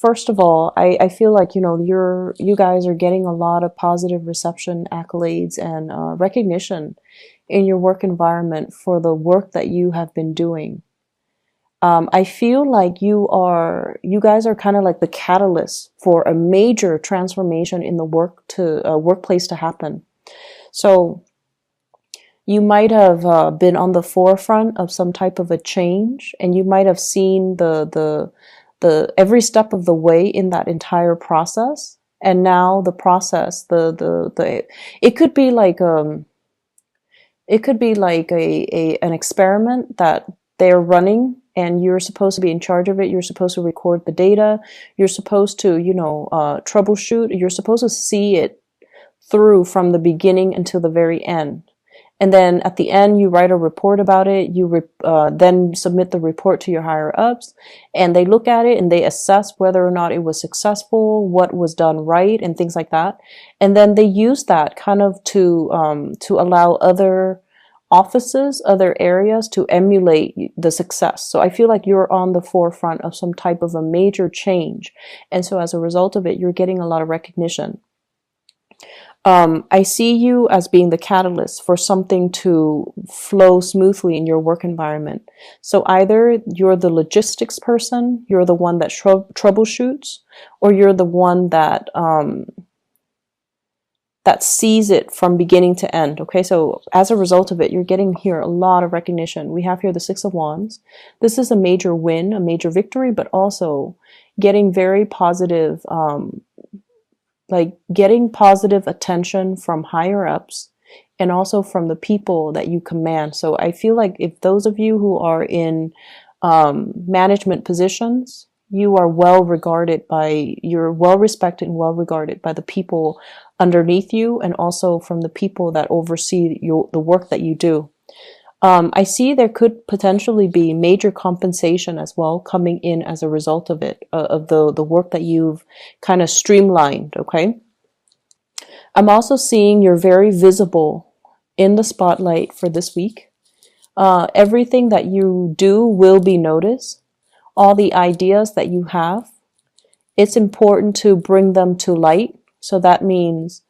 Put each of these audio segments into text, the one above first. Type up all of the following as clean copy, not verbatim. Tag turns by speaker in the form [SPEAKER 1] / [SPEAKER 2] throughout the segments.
[SPEAKER 1] first of all, I feel like, you guys are getting a lot of positive reception, accolades, and recognition in your work environment for the work that you have been doing. I feel like you guys are kind of like the catalyst for a major transformation in the workplace to happen. So you might have been on the forefront of some type of a change, and you might have seen the every step of the way in that entire process. And now the process, it could be like an experiment that they're running, and you're supposed to be in charge of it. You're supposed to record the data. You're supposed to, troubleshoot. You're supposed to see it through from the beginning until the very end. And then at the end, you write a report about it. You then submit the report to your higher ups, and they look at it and they assess whether or not it was successful, what was done right, and things like that. And then they use that kind of to allow other offices, other areas to emulate the success. So I feel like you're on the forefront of some type of a major change. And so as a result of it, you're getting a lot of recognition. I see you as being the catalyst for something to flow smoothly in your work environment. So either you're the logistics person, you're the one that troubleshoots, or you're the one that sees it from beginning to end. Okay, so as a result of it, you're getting here a lot of recognition. We have here the Six of Wands. This is a major win, a major victory, but also getting very positive, getting positive attention from higher ups and also from the people that you command. So I feel like if those of you who are in management positions, you're well respected and well regarded by the people underneath you, and also from the people that oversee the work that you do. I see there could potentially be major compensation as well coming in as a result of it, of the work that you've kind of streamlined, okay? I'm also seeing you're very visible in the spotlight for this week. Everything that you do will be noticed. All the ideas that you have, it's important to bring them to light. So that means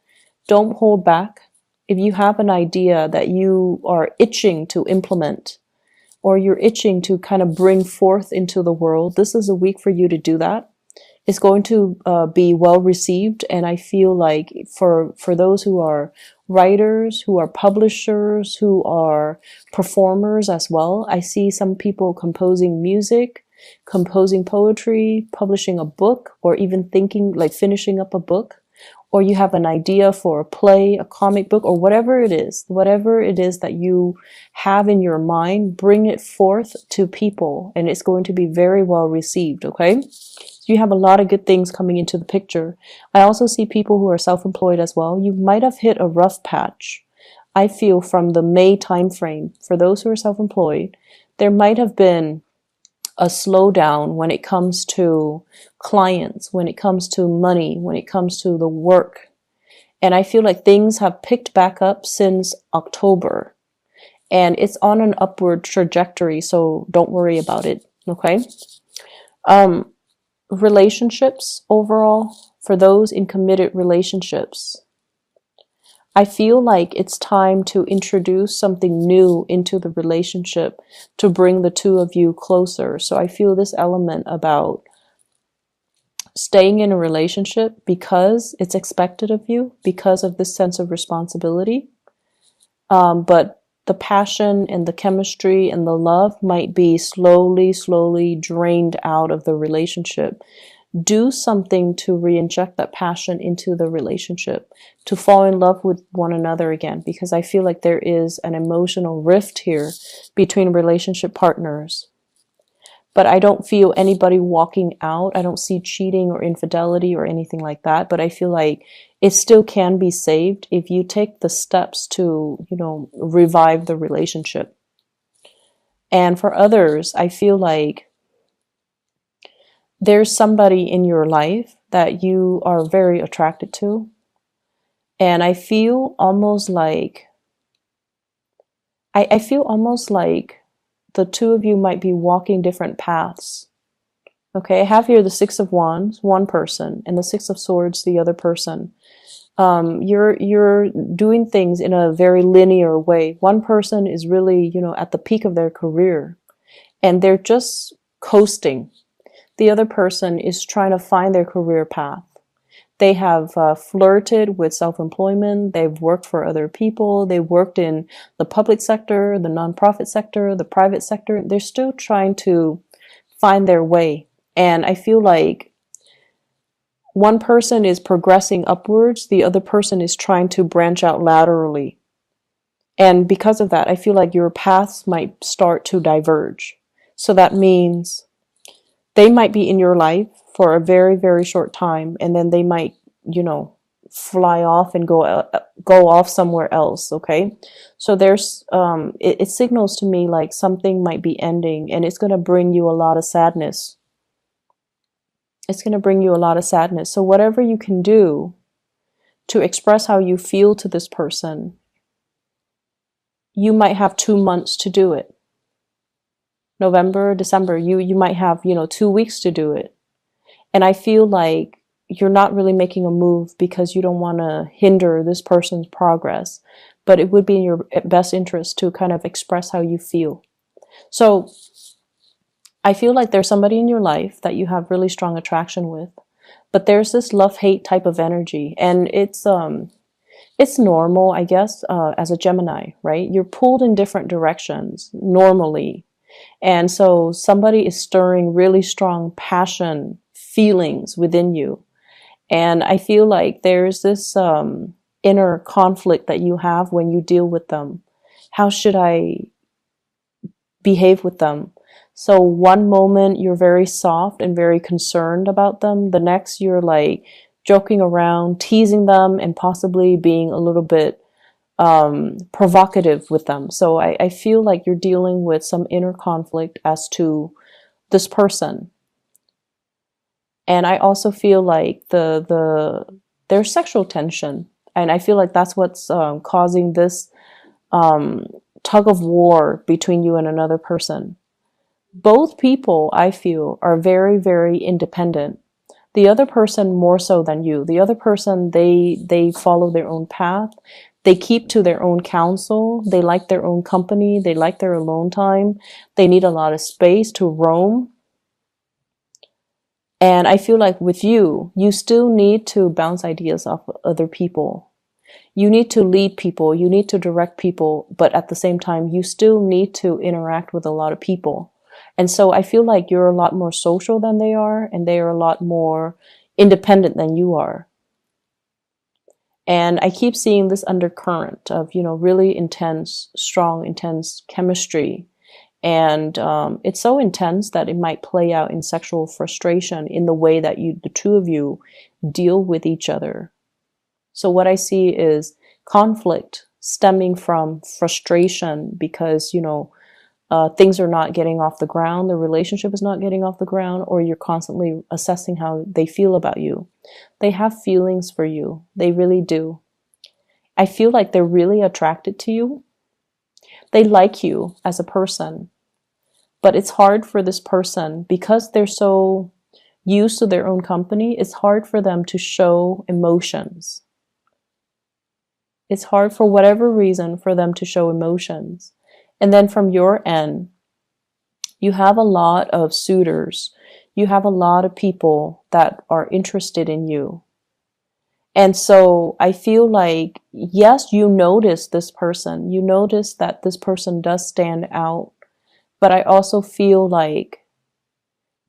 [SPEAKER 1] don't hold back. If you have an idea that you are itching to implement, or you're itching to kind of bring forth into the world, this is a week for you to do that. It's going to be well received. And I feel like for those who are writers, who are publishers, who are performers as well, I see some people composing music, composing poetry, publishing a book, or even thinking like finishing up a book. Or you have an idea for a play, a comic book, or whatever it is that you have in your mind, bring it forth to people, and it's going to be very well received, okay? So you have a lot of good things coming into the picture. I also see people who are self-employed as well. You might have hit a rough patch. I feel from the May timeframe, for those who are self-employed, there might have been a slowdown when it comes to clients, when it comes to money, when it comes to the work. And I feel like things have picked back up since October, and it's on an upward trajectory. So don't worry about it. Okay. Relationships overall, for those in committed relationships, I feel like it's time to introduce something new into the relationship to bring the two of you closer. So I feel this element about staying in a relationship because it's expected of you, because of this sense of responsibility. But the passion and the chemistry and the love might be slowly drained out of the relationship. Do something to re-inject that passion into the relationship, to fall in love with one another again, because I feel like there is an emotional rift here between relationship partners. But I don't feel anybody walking out. I don't see cheating or infidelity or anything like that. But I feel like it still can be saved if you take the steps to, revive the relationship. And for others, I feel like there's somebody in your life that you are very attracted to. And I feel almost like, I feel almost like the two of you might be walking different paths. Okay, I have here the Six of Wands, one person, and the Six of Swords, the other person. You're doing things in a very linear way. One person is really, at the peak of their career, and they're just coasting. The other person is trying to find their career path. They have flirted with self-employment. They've worked for other people. They've worked in the public sector, the nonprofit sector, the private sector. They're still trying to find their way. And I feel like one person is progressing upwards, the other person is trying to branch out laterally. And because of that, I feel like your paths might start to diverge. So that means they might be in your life for a very, very short time, and then they might, fly off and go off somewhere else. Okay, so there's it signals to me like something might be ending, and it's going to bring you a lot of sadness. It's going to bring you a lot of sadness. So whatever you can do to express how you feel to this person, you might have 2 months to do it. November, December, you might have, 2 weeks to do it. And I feel like you're not really making a move because you don't want to hinder this person's progress, but it would be in your best interest to kind of express how you feel. So I feel like there's somebody in your life that you have really strong attraction with, but there's this love-hate type of energy, and it's normal, I guess, as a Gemini, right? You're pulled in different directions normally. And so somebody is stirring really strong passion, feelings within you. And I feel like there's this inner conflict that you have when you deal with them. How should I behave with them? So one moment you're very soft and very concerned about them. The next you're like joking around, teasing them, and possibly being a little bit provocative with them. So I feel like you're dealing with some inner conflict as to this person. And I also feel like there's sexual tension. And I feel like that's what's causing this tug of war between you and another person. Both people, I feel, are very, very independent. The other person more so than you. The other person, they follow their own path. They keep to their own counsel. They like their own company. They like their alone time. They need a lot of space to roam. And I feel like with you, you still need to bounce ideas off other people. You need to lead people. You need to direct people. But at the same time, you still need to interact with a lot of people. And so I feel like you're a lot more social than they are, and they are a lot more independent than you are. And I keep seeing this undercurrent of, really intense, strong, intense chemistry. And it's so intense that it might play out in sexual frustration in the way that the two of you deal with each other. So what I see is conflict stemming from frustration because, things are not getting off the ground, the relationship is not getting off the ground, or you're constantly assessing how they feel about you. They have feelings for you. They really do. I feel like they're really attracted to you. They like you as a person. But it's hard for this person, because they're so used to their own company, it's hard for them to show emotions. It's hard for whatever reason for them to show emotions. And then from your end, you have a lot of suitors. You have a lot of people that are interested in you. And so I feel like, yes, you notice this person. You notice that this person does stand out. But I also feel like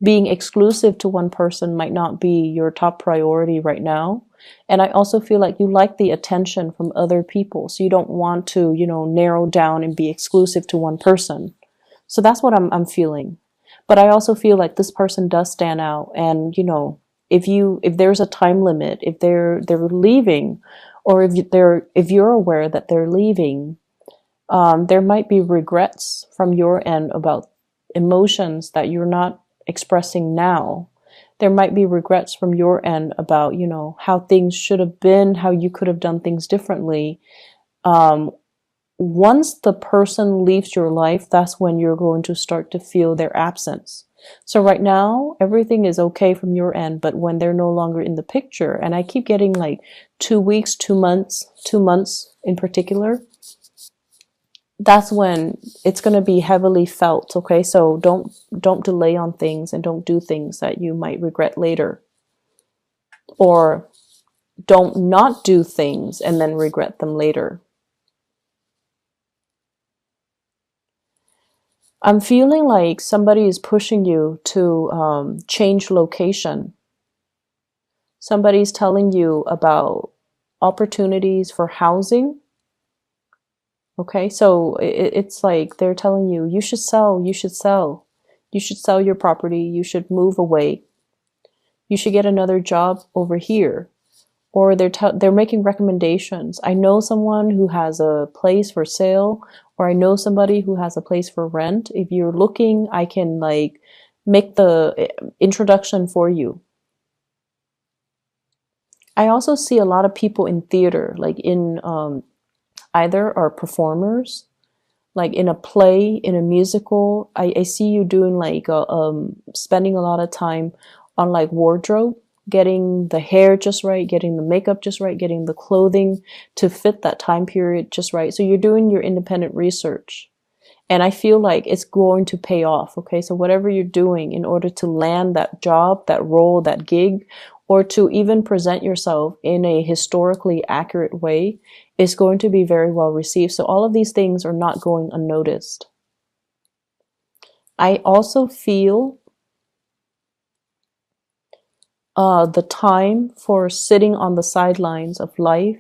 [SPEAKER 1] being exclusive to one person might not be your top priority right now. And I also feel like you like the attention from other people. So you don't want to, narrow down and be exclusive to one person. So that's what I'm feeling. But I also feel like this person does stand out. And, if there's a time limit, if they're leaving, or if you're aware that they're leaving, there might be regrets from your end about emotions that you're not expressing now. There might be regrets from your end about, how things should have been, how you could have done things differently. Once the person leaves your life, that's when you're going to start to feel their absence. So right now, everything is okay from your end, but when they're no longer in the picture, and I keep getting like 2 weeks, 2 months, 2 months in particular, that's when it's going to be heavily felt. Okay, so don't delay on things and don't do things that you might regret later, or don't not do things and then regret them later. I'm feeling like somebody is pushing you to change location. Somebody's telling you about opportunities for housing. Okay, so it's like they're telling you, you should sell, you should sell. You should sell your property, you should move away. You should get another job over here. Or they're making recommendations. I know someone who has a place for sale, or I know somebody who has a place for rent. If you're looking, I can like make the introduction for you. I also see a lot of people in theater, like in either are performers, like in a play, in a musical. I see you doing like spending a lot of time on like wardrobe, getting the hair just right, getting the makeup just right, getting the clothing to fit that time period just right. So you're doing your independent research. And I feel like it's going to pay off. Okay. So whatever you're doing in order to land that job, that role, that gig, or to even present yourself in a historically accurate way is going to be very well received. So all of these things are not going unnoticed. I also feel the time for sitting on the sidelines of life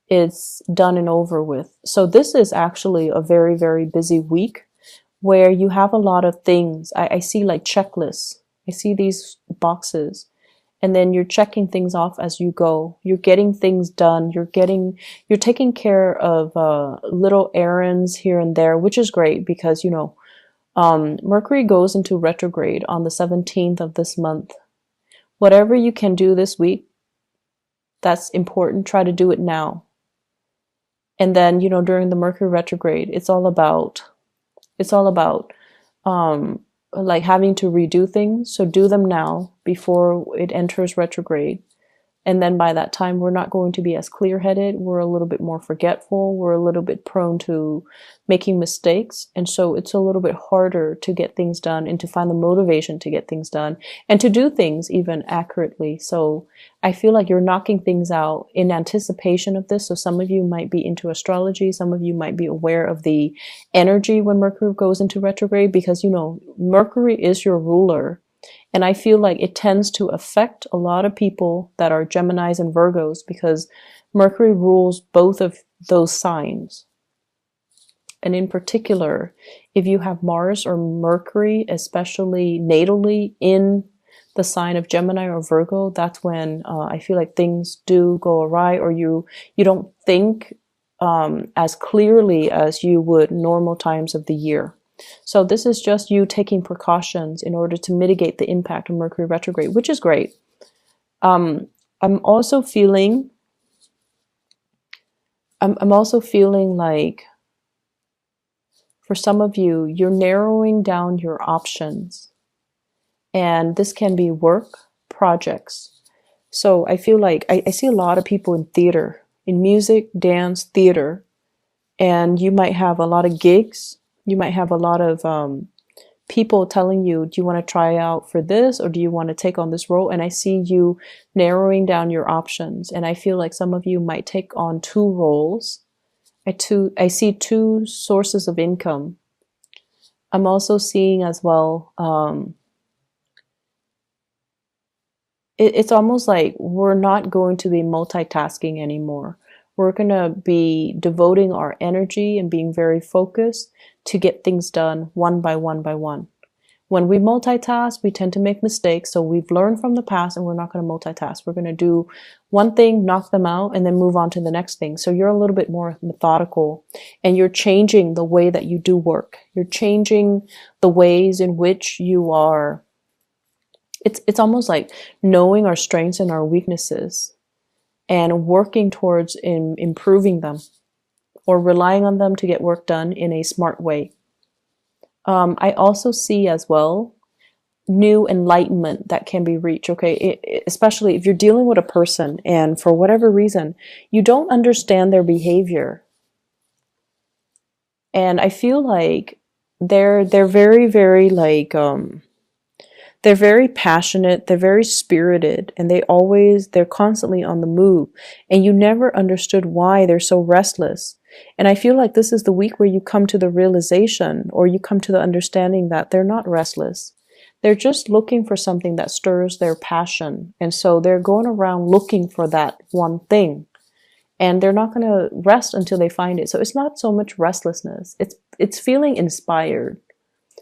[SPEAKER 1] is done and over with. So this is actually a very, very busy week where you have a lot of things. I see like checklists. I see these boxes, and then you're checking things off as you go. You're getting things done. You're taking care of little errands here and there, which is great because, Mercury goes into retrograde on the 17th of this month. Whatever you can do this week, that's important. Try to do it now. And then, during the Mercury retrograde, it's all about like having to redo things. So do them now before it enters retrograde. And then by that time, we're not going to be as clear-headed. We're a little bit more forgetful. We're a little bit prone to making mistakes. And so it's a little bit harder to get things done and to find the motivation to get things done and to do things even accurately. So I feel like you're knocking things out in anticipation of this. So some of you might be into astrology. Some of you might be aware of the energy when Mercury goes into retrograde because, Mercury is your ruler. And I feel like it tends to affect a lot of people that are Geminis and Virgos because Mercury rules both of those signs. And in particular, if you have Mars or Mercury, especially natally in the sign of Gemini or Virgo, that's when I feel like things do go awry, or you don't think as clearly as you would normal times of the year. So this is just you taking precautions in order to mitigate the impact of Mercury retrograde, which is great. I'm also feeling like for some of you, you're narrowing down your options. And this can be work, projects. So I feel like I see a lot of people in theater, in music, dance, theater, and you might have a lot of gigs. You might have a lot of people telling you, do you want to try out for this or do you want to take on this role? And I see you narrowing down your options. And I feel like some of you might take on two roles. I see two sources of income. I'm also seeing as well, it's almost like we're not going to be multitasking anymore. We're going to be devoting our energy and being very focused to get things done one by one by one. When we multitask, we tend to make mistakes. So we've learned from the past and we're not going to multitask. We're going to do one thing, knock them out, and then move on to the next thing. So you're a little bit more methodical and you're changing the way that you do work. You're changing the ways in which you are. It's almost like knowing our strengths and our weaknesses and working towards improving them or relying on them to get work done in a smart way. I also see as well new enlightenment that can be reached. Okay, especially if you're dealing with a person and for whatever reason you don't understand their behavior, and I feel like they're very, very like they're very passionate, they're very spirited, and they're constantly on the move, and you never understood why they're so restless. And I feel like this is the week where you come to the realization, or you come to the understanding that they're not restless. They're just looking for something that stirs their passion. And so they're going around looking for that one thing. And they're not going to rest until they find it. So it's not so much restlessness. It's feeling inspired.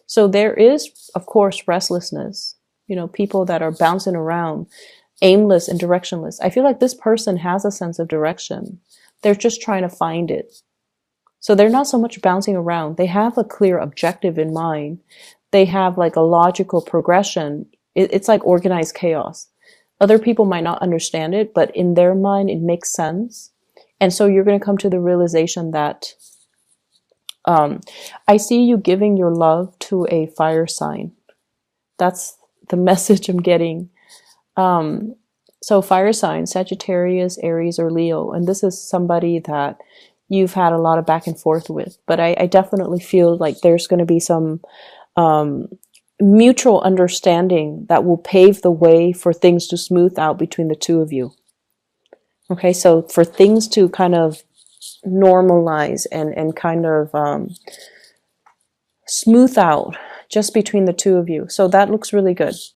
[SPEAKER 1] So there is, of course, restlessness. You know, people that are bouncing around, aimless and directionless. I feel like this person has a sense of direction. They're just trying to find it. So they're not so much bouncing around. They have a clear objective in mind. They have like a logical progression. It's like organized chaos. Other people might not understand it, but in their mind, it makes sense. And so you're going to come to the realization that I see you giving your love to a fire sign. That's the message I'm getting. So fire signs, Sagittarius, Aries, or Leo. And this is somebody that you've had a lot of back and forth with. But I definitely feel like there's going to be some mutual understanding that will pave the way for things to smooth out between the two of you. Okay, so for things to kind of normalize and kind of smooth out just between the two of you. So that looks really good.